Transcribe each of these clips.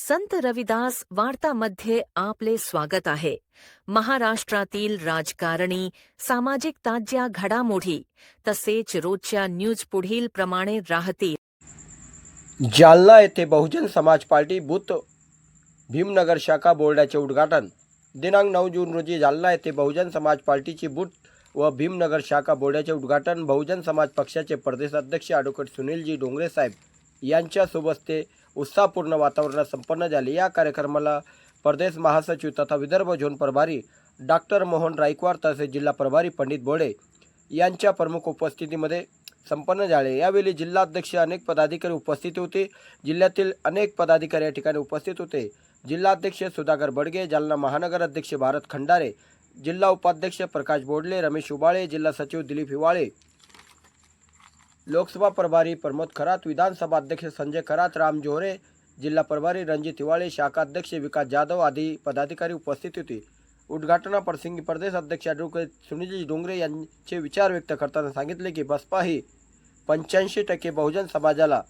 संत रविदास वार्तामध्ये आपले स्वागत आहे. महाराष्ट्रातील राजकारणी, सामाजिक ताज्या घडामोडी तसेच रोजच्या न्यूज पुढील प्रमाणे राहतील. जालना येथे बहुजन समाज पार्टी बूथ भीमनगर शाखा बोर्डाचे उद्घाटन. दिनांक 9 जून रोजी जालना येथे बहुजन समाज पार्टीची बूथ व भीमनगर शाखा बोर्डाचे उद्घाटन बहुजन समाज पक्षाचे प्रदेश अध्यक्ष ॲडव्होकेट सुनीलजी डोंगरे साहेब यांच्या सोबत उत्साहपूर्ण वातावरणात संपन्न झाले. या कार्यक्रमाला प्रदेश महासचिव तथा विदर्भ झोन प्रभारी डॉक्टर मोहन रायकवाड तसेच जिल्हा प्रभारी पंडित बोडे यांच्या प्रमुख उपस्थितीमध्ये संपन्न झाले. यावेळी जिल्हाध्यक्ष अनेक पदाधिकारी उपस्थित होते. जिल्ह्यातील अनेक पदाधिकारी या ठिकाणी उपस्थित होते. जिल्हाध्यक्ष सुधाकर बडगे, जालना महानगर अध्यक्ष भारत खंडारे, जिल्हा उपाध्यक्ष प्रकाश बोडले, रमेश उबाळे, जिल्हा सचिव दिलीप हिवाळे, लोकसभा प्रभारी प्रमोद खरात, विधानसभा अध्यक्ष संजय खरात, राम जोहरे, जिल्हा प्रभारी रणजित हिवाळे, शाखा अध्यक्ष विकास जाधव आदी पदाधिकारी उपस्थित होते. उद्घाटनाप्रसंगी प्रदेश अध्यक्ष ॲडव्होकेट सुनीलजी डोंगरे यांचे विचार व्यक्त करताना सांगितले की बसपा ही 85% बहुजन समाजाला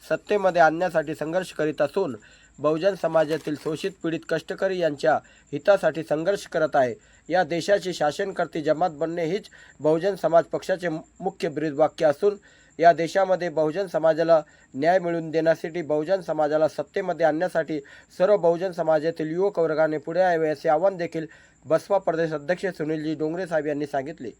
सत्तेमध्ये आणण्यासाठी संघर्ष करीत असून बहुजन समाजातील शोषित पीडित कष्टकरी यांच्या हितासाठी संघर्ष करत आहे. या देशाची शासनकर्ती जमात बनणे हीच बहुजन समाज पक्षाचे मुख्य ब्रीदवाक्य असून या देशामध्ये बहुजन समाजाला न्याय मिळवून देण्यासाठी, बहुजन समाजाला सत्तेमध्ये आणण्यासाठी सर्व बहुजन समाजातील युवक वर्गाने पुढे यावे असे आवाहन देखील बसपा प्रदेश अध्यक्ष सुनीलजी डोंगरे साहेब यांनी सांगितले.